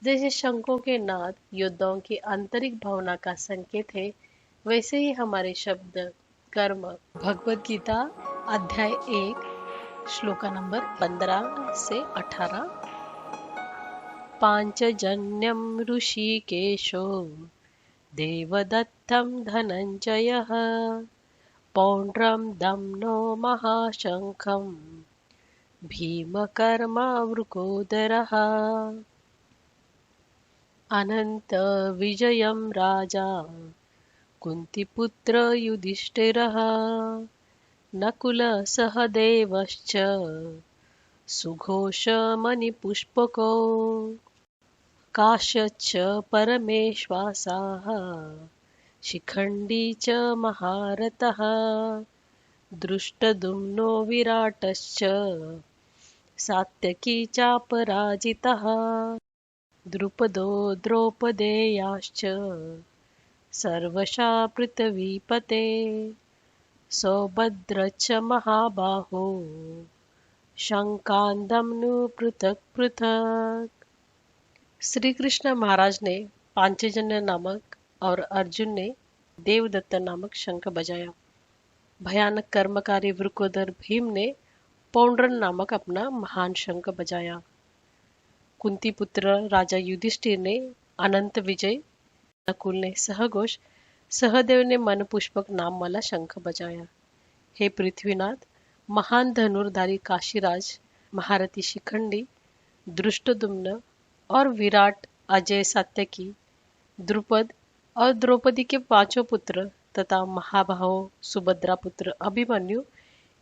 जैसे शंखों के नाद योद्धाओं की आंतरिक भावना का संकेत है, वैसे ही हमारे शब्द, कर्म। भगवत गीता अध्याय 1 श्लोका नंबर 15 से 18। पांचजन्यम ऋषिकेशो देवदत्तं धनञ्जयः पौण्ड्रं दम्नो महाशङ्खं भीमकर्मावृकोदरः अनन्तविजयं राजा कुन्तीपुत्र युधिष्ठिरः नकुलसहदेवश्च सुघोषमणिपुष्पको काश्यश्च परमेश्वासाः शिखण्डी च महारथः दृष्टद्युम्नो विराटश्च सात्यकी चापराजितः द्रुपदो द्रौपदेयाश्च सर्वशा पृथिवीपते सौभद्रश्च महाबाहो शंकांदमनु पृथक पृथक। श्री कृष्ण महाराज ने पांचजन्य नामक और अर्जुन ने देवदत्त नामक शंख बजाया। भयानक कर्मकारी वृकोदर भीम ने पौंड्रन नामक अपना महान शंख बजाया। कुंती पुत्र राजा युधिष्ठिर ने अनंत विजय, नकुल ने सहघोष, सहदेव ने मनपुष्पक नाम वाला शंख बजाया। हे पृथ्वीनाथ, महान धनुर्धारी काशीराज, महारथी शिखंडी, दृष्टद्युम्न और विराट, अजय सात्यकी, द्रुपद और द्रौपदी के पांचों पुत्र तथा महाबाहो सुभद्रा पुत्र अभिमन्यु,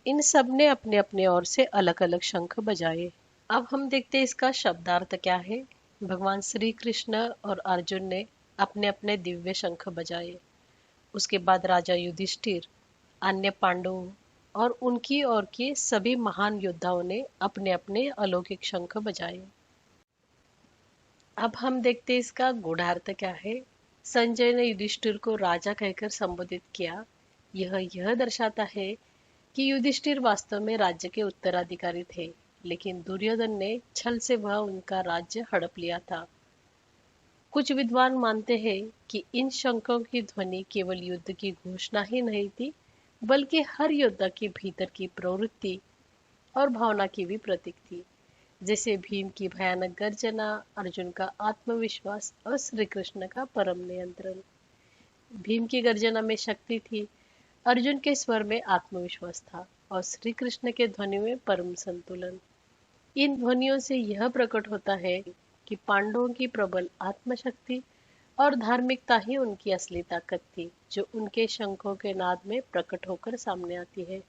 इन सब ने अपने अपने ओर से अलग अलग शंख बजाए। अब हम देखते हैं इसका शब्दार्थ क्या है। भगवान श्री कृष्ण और अर्जुन ने अपने अपने दिव्य शंख बजाए। उसके बाद राजा युधिष्ठिर, अन्य पांडवों और उनकी ओर के सभी महान योद्धाओं ने अपने अपने अलौकिक शंख बजाए। अब हम देखते हैं इसका गूढ़ार्थ क्या है। संजय ने युधिष्ठिर को राजा कहकर संबोधित किया। यह दर्शाता है कि युधिष्ठिर वास्तव में राज्य के उत्तराधिकारी थे, लेकिन दुर्योधन ने छल से वह उनका राज्य हड़प लिया था। कुछ विद्वान मानते हैं कि इन शंखों की ध्वनि केवल युद्ध की घोषणा ही नहीं थी, बल्कि हर योद्धा के भीतर की प्रवृत्ति और भावना की भी प्रतीक थी। जैसे भीम की भयानक गर्जना, अर्जुन का आत्मविश्वास और श्री कृष्ण का परम नियंत्रण। भीम की गर्जना में शक्ति थी, अर्जुन के स्वर में आत्मविश्वास था और श्री कृष्ण के ध्वनि में परम संतुलन। इन ध्वनियों से यह प्रकट होता है कि पांडवों की प्रबल आत्मशक्ति और धार्मिकता ही उनकी असली ताकत थी, जो उनके शंखों के नाद में प्रकट होकर सामने आती है।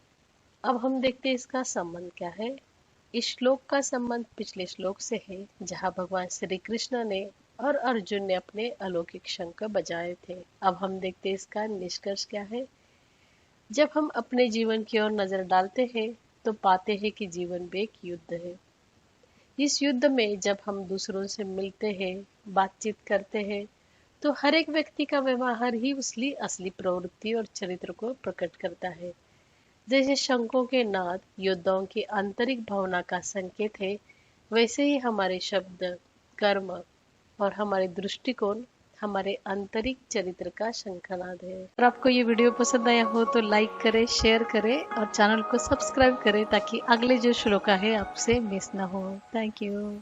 अब हम देखते हैं इसका संबंध क्या है। इस श्लोक का संबंध पिछले श्लोक से है, जहाँ भगवान श्री कृष्ण ने और अर्जुन ने अपने अलौकिक शंख बजाए थे। अब हम देखते हैं इसका निष्कर्ष क्या है। जब हम अपने जीवन की ओर नजर डालते हैं तो पाते हैं कि जीवन भी एक युद्ध है। इस युद्ध में जब हम दूसरों से मिलते हैं, बातचीत करते हैं, तो हर एक व्यक्ति का व्यवहार ही उसकी असली प्रवृत्ति और चरित्र को प्रकट करता है। जैसे शंखों के नाद योद्धाओं की आंतरिक भावना का संकेत है, वैसे ही हमारे शब्द, कर्म और हमारे दृष्टिकोण हमारे आंतरिक चरित्र का शंखनाद है। अगर आपको ये वीडियो पसंद आया हो तो लाइक करें, शेयर करें और चैनल को सब्सक्राइब करें, ताकि अगले जो श्लोका है आपसे मिस ना हो। Thank you.